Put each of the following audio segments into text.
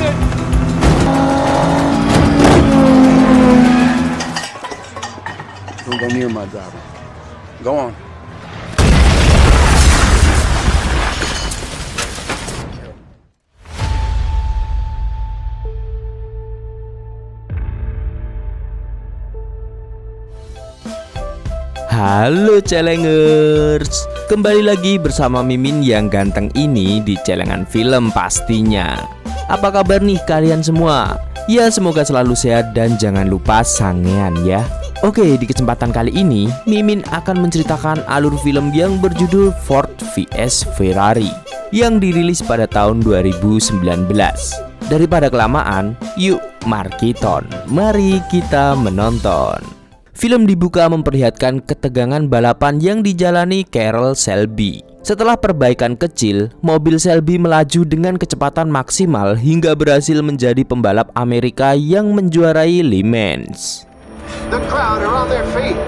Don't go near my driver. Go on. Halo Celengers, kembali lagi bersama Mimin yang ganteng ini di Celengan Film pastinya. Apa kabar nih kalian semua? Ya semoga selalu sehat dan jangan lupa sangean ya. Oke, di kesempatan kali ini Mimin akan menceritakan alur film yang berjudul Ford vs Ferrari yang dirilis pada tahun 2019. Daripada kelamaan, yuk mari kita menonton. Film dibuka memperlihatkan ketegangan balapan yang dijalani Carroll Shelby. Setelah perbaikan kecil, mobil Shelby melaju dengan kecepatan maksimal hingga berhasil menjadi pembalap Amerika yang menjuarai Le Mans. The crowd are on their feet.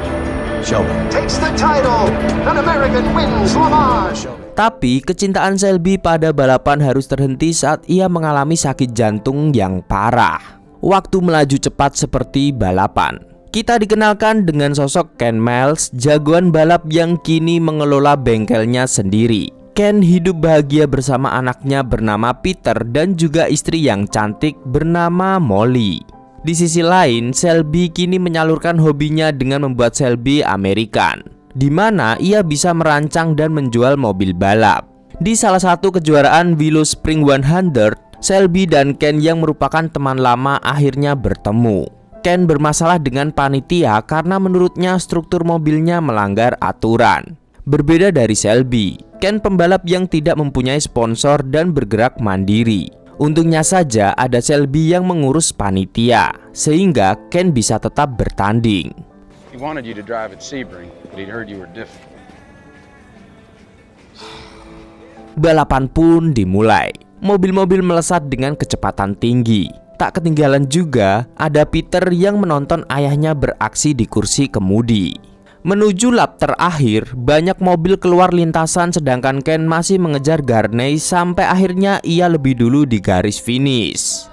Shelby takes the title. An American wins Le Mans. Tapi kecintaan Shelby pada balapan harus terhenti saat ia mengalami sakit jantung yang parah. Waktu melaju cepat seperti balapan. Kita dikenalkan dengan sosok Ken Miles, jagoan balap yang kini mengelola bengkelnya sendiri. Ken hidup bahagia bersama anaknya bernama Peter dan juga istri yang cantik bernama Molly. Di sisi lain, Shelby kini menyalurkan hobinya dengan membuat Shelby American, di mana ia bisa merancang dan menjual mobil balap. Di salah satu kejuaraan Willow Spring 100, Shelby dan Ken yang merupakan teman lama akhirnya bertemu. Ken bermasalah dengan panitia karena menurutnya struktur mobilnya melanggar aturan. Berbeda dari Shelby, Ken pembalap yang tidak mempunyai sponsor dan bergerak mandiri. Untungnya saja ada Shelby yang mengurus panitia, sehingga Ken bisa tetap bertanding. He wanted you to drive at Sebring, but he'd heard you were different. Balapan pun dimulai. Mobil-mobil melesat dengan kecepatan tinggi. Tak ketinggalan juga ada Peter yang menonton ayahnya beraksi di kursi kemudi. Menuju lap terakhir, banyak mobil keluar lintasan sedangkan Ken masih mengejar Garney sampai akhirnya ia lebih dulu di garis finish.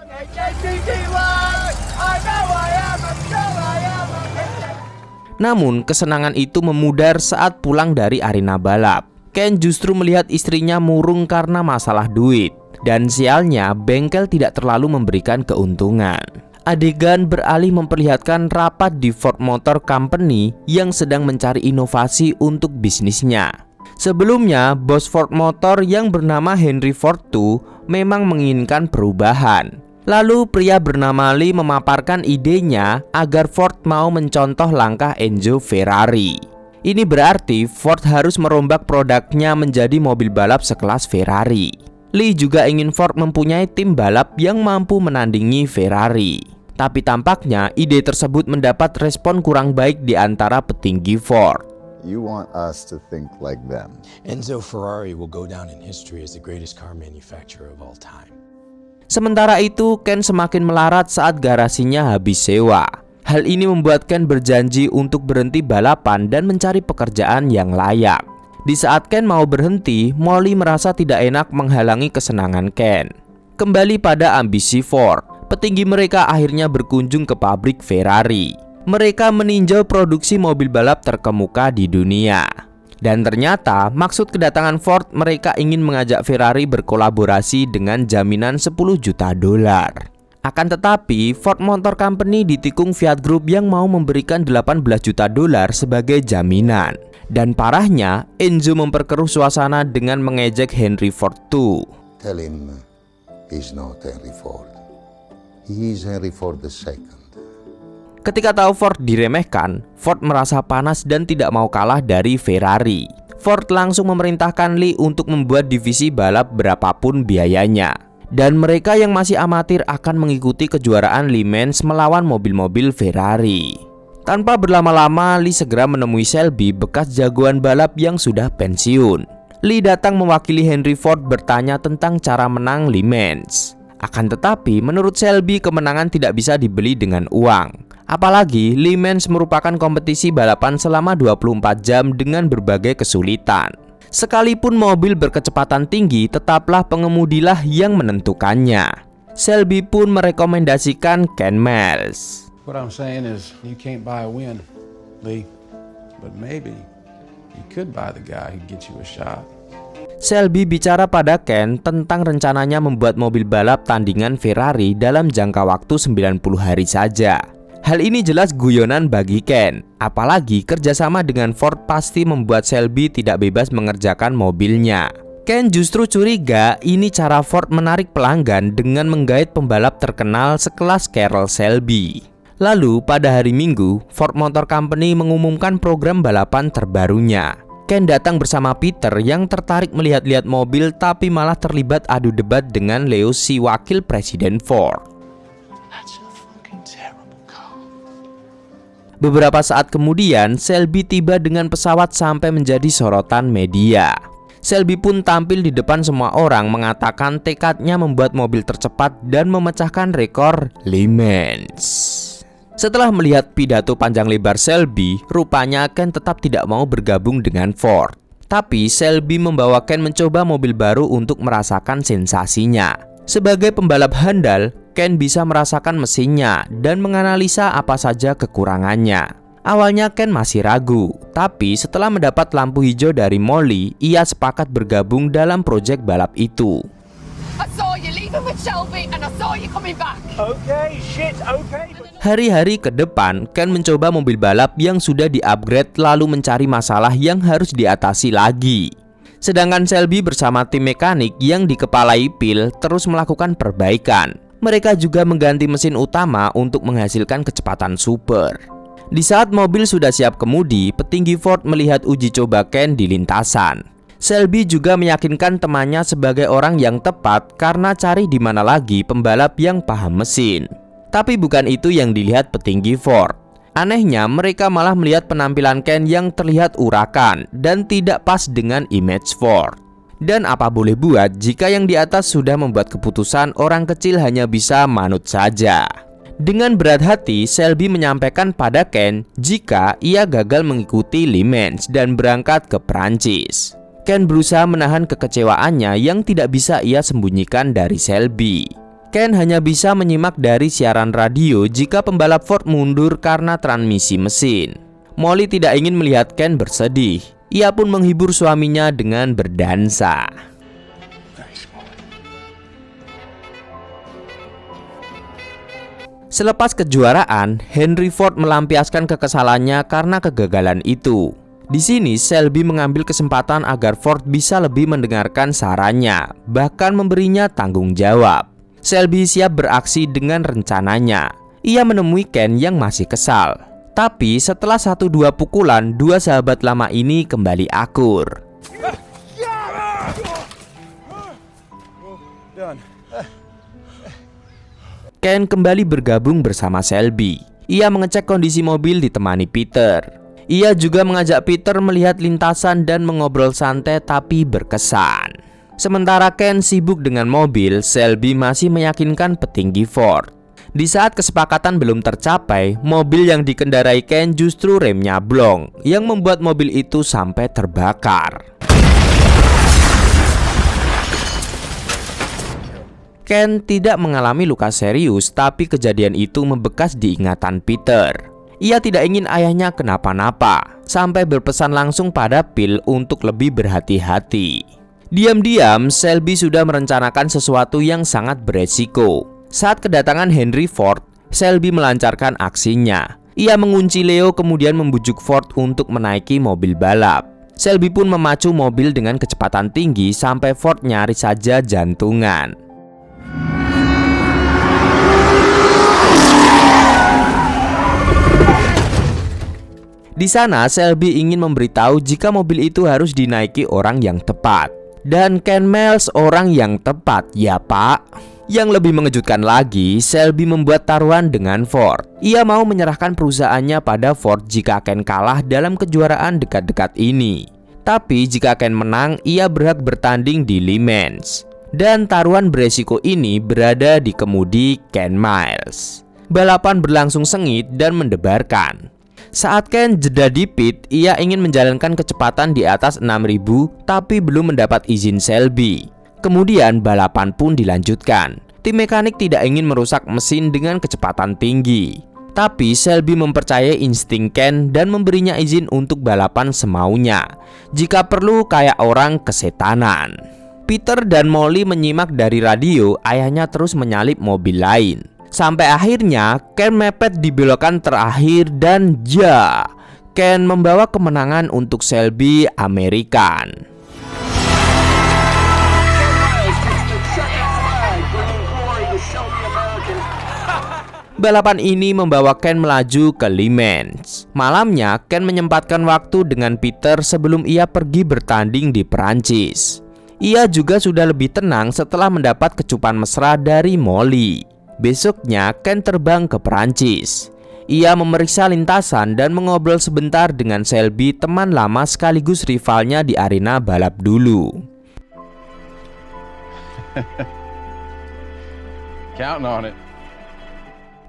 Namun kesenangan itu memudar saat pulang dari arena balap. Ken justru melihat istrinya murung karena masalah duit. Dan sialnya, bengkel tidak terlalu memberikan keuntungan. Adegan beralih memperlihatkan rapat di Ford Motor Company yang sedang mencari inovasi untuk bisnisnya. Sebelumnya, bos Ford Motor yang bernama Henry Ford II memang menginginkan perubahan. Lalu pria bernama Lee memaparkan idenya agar Ford mau mencontoh langkah Enzo Ferrari. Ini berarti Ford harus merombak produknya menjadi mobil balap sekelas Ferrari. Lee juga ingin Ford mempunyai tim balap yang mampu menandingi Ferrari. Tapi tampaknya ide tersebut mendapat respon kurang baik di antara petinggi Ford. You want us to think like them. Enzo Ferrari will go down in history as the greatest car manufacturer of all time. Sementara itu, Ken semakin melarat saat garasinya habis sewa. Hal ini membuat Ken berjanji untuk berhenti balapan dan mencari pekerjaan yang layak. Di saat Ken mau berhenti, Molly merasa tidak enak menghalangi kesenangan Ken. Kembali pada ambisi Ford, petinggi mereka akhirnya berkunjung ke pabrik Ferrari. Mereka meninjau produksi mobil balap terkemuka di dunia. Dan ternyata maksud kedatangan Ford, mereka ingin mengajak Ferrari berkolaborasi dengan jaminan 10 juta dolar. Akan tetapi, Ford Motor Company ditikung Fiat Group yang mau memberikan 18 juta dolar sebagai jaminan. Dan parahnya, Enzo memperkeruh suasana dengan mengejek Henry Ford II. Tell him he's not Henry Ford. He's Henry Ford II. Ketika tahu Ford diremehkan, Ford merasa panas dan tidak mau kalah dari Ferrari. Ford langsung memerintahkan Lee untuk membuat divisi balap berapapun biayanya. Dan mereka yang masih amatir akan mengikuti kejuaraan Le Mans melawan mobil-mobil Ferrari. Tanpa berlama-lama, Lee segera menemui Shelby, bekas jagoan balap yang sudah pensiun. Lee datang mewakili Henry Ford bertanya tentang cara menang Le Mans. Akan tetapi, menurut Shelby, kemenangan tidak bisa dibeli dengan uang. Apalagi, Le Mans merupakan kompetisi balapan selama 24 jam dengan berbagai kesulitan. Sekalipun mobil berkecepatan tinggi, tetaplah pengemudilah yang menentukannya. Selby pun merekomendasikan Ken Miles. What I'm saying is, you can't buy a win, Lee. But maybe you could buy the guy who gets you a shot. Selby bicara pada Ken tentang rencananya membuat mobil balap tandingan Ferrari dalam jangka waktu 90 hari saja. Hal ini jelas guyonan bagi Ken, apalagi kerjasama dengan Ford pasti membuat Selby tidak bebas mengerjakan mobilnya. Ken justru curiga ini cara Ford menarik pelanggan dengan menggait pembalap terkenal sekelas Carroll Shelby. Lalu pada hari Minggu, Ford Motor Company mengumumkan program balapan terbarunya. Ken datang bersama Peter yang tertarik melihat-lihat mobil tapi malah terlibat adu debat dengan Leo si wakil presiden Ford. Beberapa saat kemudian, Selby tiba dengan pesawat sampai menjadi sorotan media. Selby pun tampil di depan semua orang mengatakan tekadnya membuat mobil tercepat dan memecahkan rekor Le Mans. Setelah melihat pidato panjang lebar Selby, rupanya Ken tetap tidak mau bergabung dengan Ford. Tapi Selby membawa Ken mencoba mobil baru untuk merasakan sensasinya. Sebagai pembalap handal, Ken bisa merasakan mesinnya dan menganalisa apa saja kekurangannya. Awalnya Ken masih ragu, tapi setelah mendapat lampu hijau dari Molly, ia sepakat bergabung dalam proyek balap itu. Hari-hari ke depan, Ken mencoba mobil balap yang sudah di-upgrade lalu mencari masalah yang harus diatasi lagi. Sedangkan Selby bersama tim mekanik yang dikepalai Phil terus melakukan perbaikan. Mereka juga mengganti mesin utama untuk menghasilkan kecepatan super. Di saat mobil sudah siap kemudi, petinggi Ford melihat uji coba Ken di lintasan. Selby juga meyakinkan temannya sebagai orang yang tepat karena cari di mana lagi pembalap yang paham mesin. Tapi bukan itu yang dilihat petinggi Ford. Anehnya, mereka malah melihat penampilan Ken yang terlihat urakan dan tidak pas dengan image Ford. Dan apa boleh buat jika yang di atas sudah membuat keputusan, orang kecil hanya bisa manut saja. Dengan berat hati, Selby menyampaikan pada Ken jika ia gagal mengikuti Le Mans dan berangkat ke Prancis. Ken berusaha menahan kekecewaannya yang tidak bisa ia sembunyikan dari Selby. Ken hanya bisa menyimak dari siaran radio jika pembalap Ford mundur karena transmisi mesin. Molly tidak ingin melihat Ken bersedih. Ia pun menghibur suaminya dengan berdansa. Selepas kejuaraan, Henry Ford melampiaskan kekesalannya karena kegagalan itu. Di sini, Selby mengambil kesempatan agar Ford bisa lebih mendengarkan sarannya, bahkan memberinya tanggung jawab. Selby siap beraksi dengan rencananya. Ia menemui Ken yang masih kesal. Tapi setelah 1-2 pukulan, dua sahabat lama ini kembali akur. Ken kembali bergabung bersama Selby. Ia mengecek kondisi mobil ditemani Peter. Ia juga mengajak Peter melihat lintasan dan mengobrol santai tapi berkesan. Sementara Ken sibuk dengan mobil, Selby masih meyakinkan petinggi Ford. Di saat kesepakatan belum tercapai, mobil yang dikendarai Ken justru remnya blong, yang membuat mobil itu sampai terbakar. Ken tidak mengalami luka serius, tapi kejadian itu membekas di ingatan Peter. Ia tidak ingin ayahnya kenapa-napa, sampai berpesan langsung pada Phil untuk lebih berhati-hati. Diam-diam, Selby sudah merencanakan sesuatu yang sangat beresiko. Saat kedatangan Henry Ford, Selby melancarkan aksinya. Ia mengunci Leo kemudian membujuk Ford untuk menaiki mobil balap. Selby pun memacu mobil dengan kecepatan tinggi sampai Ford nyaris saja jantungan. Di sana, Selby ingin memberitahu jika mobil itu harus dinaiki orang yang tepat. Dan Ken Miles orang yang tepat, ya Pak. Yang lebih mengejutkan lagi, Selby membuat taruhan dengan Ford. Ia mau menyerahkan perusahaannya pada Ford jika Ken kalah dalam kejuaraan dekat-dekat ini. Tapi jika Ken menang, ia berhak bertanding di Le Mans. Dan taruhan beresiko ini berada di kemudi Ken Miles. Balapan berlangsung sengit dan mendebarkan. Saat Ken jeda di pit, ia ingin menjalankan kecepatan di atas 6.000 tapi belum mendapat izin Selby. Kemudian balapan pun dilanjutkan. Tim mekanik tidak ingin merusak mesin dengan kecepatan tinggi. Tapi Shelby mempercayai insting Ken dan memberinya izin untuk balapan semaunya, jika perlu kayak orang kesetanan. Peter dan Molly menyimak dari radio ayahnya terus menyalip mobil lain. Sampai akhirnya Ken mepet di belokan terakhir dan Ken membawa kemenangan untuk Shelby American. Balapan ini membawa Ken melaju ke Le Mans. Malamnya, Ken menyempatkan waktu dengan Peter sebelum ia pergi bertanding di Perancis. Ia juga sudah lebih tenang setelah mendapat kecupan mesra dari Molly. Besoknya, Ken terbang ke Perancis. Ia memeriksa lintasan dan mengobrol sebentar dengan Shelby, teman lama sekaligus rivalnya di arena balap dulu. Counting on it.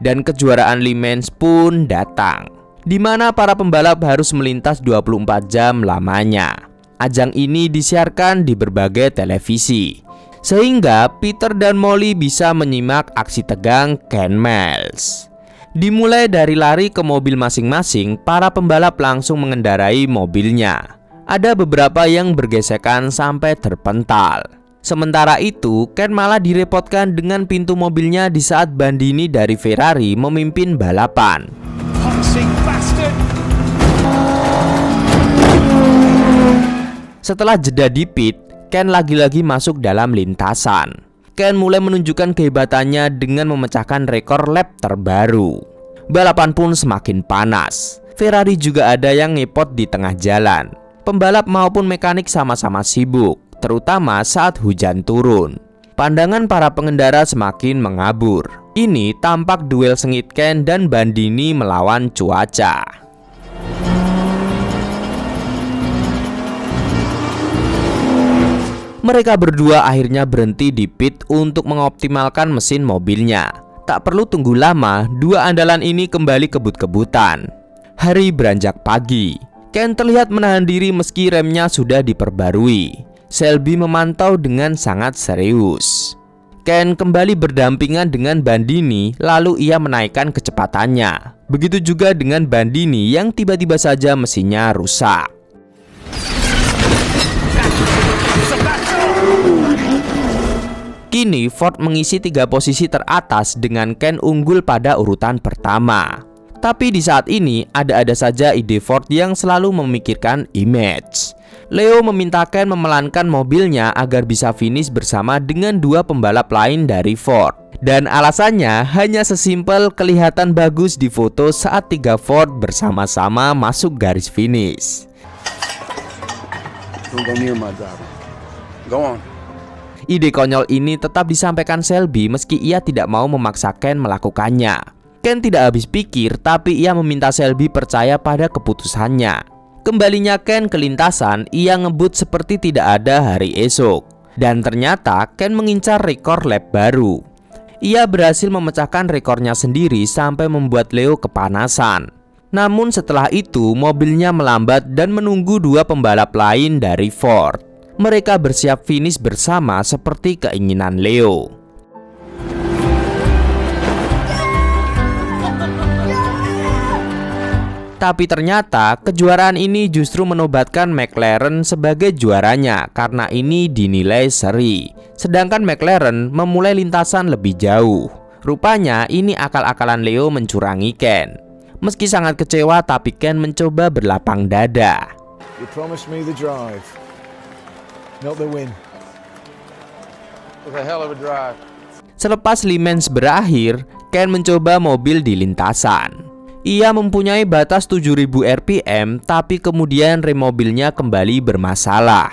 Dan kejuaraan Le Mans pun datang, di mana para pembalap harus melintas 24 jam lamanya. Ajang ini disiarkan di berbagai televisi, sehingga Peter dan Molly bisa menyimak aksi tegang Ken Miles. Dimulai dari lari ke mobil masing-masing, para pembalap langsung mengendarai mobilnya. Ada beberapa yang bergesekan sampai terpental. Sementara itu, Ken malah direpotkan dengan pintu mobilnya di saat Bandini dari Ferrari memimpin balapan. Setelah jeda di pit, Ken lagi-lagi masuk dalam lintasan. Ken mulai menunjukkan kehebatannya dengan memecahkan rekor lap terbaru. Balapan pun semakin panas. Ferrari juga ada yang ngepot di tengah jalan. Pembalap maupun mekanik sama-sama sibuk, terutama saat hujan turun. Pandangan para pengendara semakin mengabur. Ini tampak duel sengit Ken dan Bandini melawan cuaca. Mereka berdua akhirnya berhenti di pit untuk mengoptimalkan mesin mobilnya. Tak perlu tunggu lama, dua andalan ini kembali kebut-kebutan. Hari beranjak pagi. Ken terlihat menahan diri meski remnya sudah diperbarui. Shelby memantau dengan sangat serius. Ken kembali berdampingan dengan Bandini, lalu ia menaikkan kecepatannya. Begitu juga dengan Bandini yang tiba-tiba saja mesinnya rusak. Kini Ford mengisi 3 posisi teratas dengan Ken unggul pada urutan pertama. Tapi di saat ini ada-ada saja ide Ford yang selalu memikirkan image. Leo meminta Ken memelankan mobilnya agar bisa finish bersama dengan 2 pembalap lain dari Ford. Dan alasannya hanya sesimpel kelihatan bagus di foto saat 3 Ford bersama-sama masuk garis finish. Don't go near my driver. Go on. Ide konyol ini tetap disampaikan Shelby meski ia tidak mau memaksa Ken melakukannya. Ken tidak habis pikir, tapi ia meminta Shelby percaya pada keputusannya. Kembalinya Ken ke lintasan, ia ngebut seperti tidak ada hari esok. Dan ternyata Ken mengincar rekor lap baru. Ia berhasil memecahkan rekornya sendiri sampai membuat Leo kepanasan. Namun setelah itu mobilnya melambat dan menunggu 2 pembalap lain dari Ford. Mereka bersiap finish bersama seperti keinginan Leo. Tapi ternyata kejuaraan ini justru menobatkan McLaren sebagai juaranya karena ini dinilai seri. Sedangkan McLaren memulai lintasan lebih jauh. Rupanya ini akal-akalan Leo mencurangi Ken. Meski sangat kecewa, tapi Ken mencoba berlapang dada. You promised me the drive, not the win. It was a hell of a drive. Selepas Le Mans berakhir, Ken mencoba mobil di lintasan. Ia mempunyai batas 7.000 rpm, tapi kemudian rem mobilnya kembali bermasalah.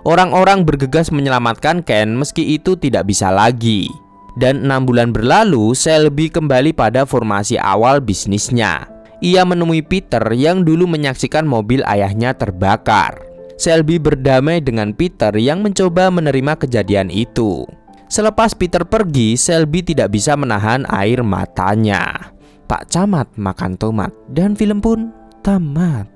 Orang-orang bergegas menyelamatkan Ken meski itu tidak bisa lagi. Dan 6 bulan berlalu, Shelby kembali pada formasi awal bisnisnya. Ia menemui Peter yang dulu menyaksikan mobil ayahnya terbakar. Shelby berdamai dengan Peter yang mencoba menerima kejadian itu. Selepas Peter pergi, Shelby tidak bisa menahan air matanya. Pak Camat makan tomat dan film pun tamat.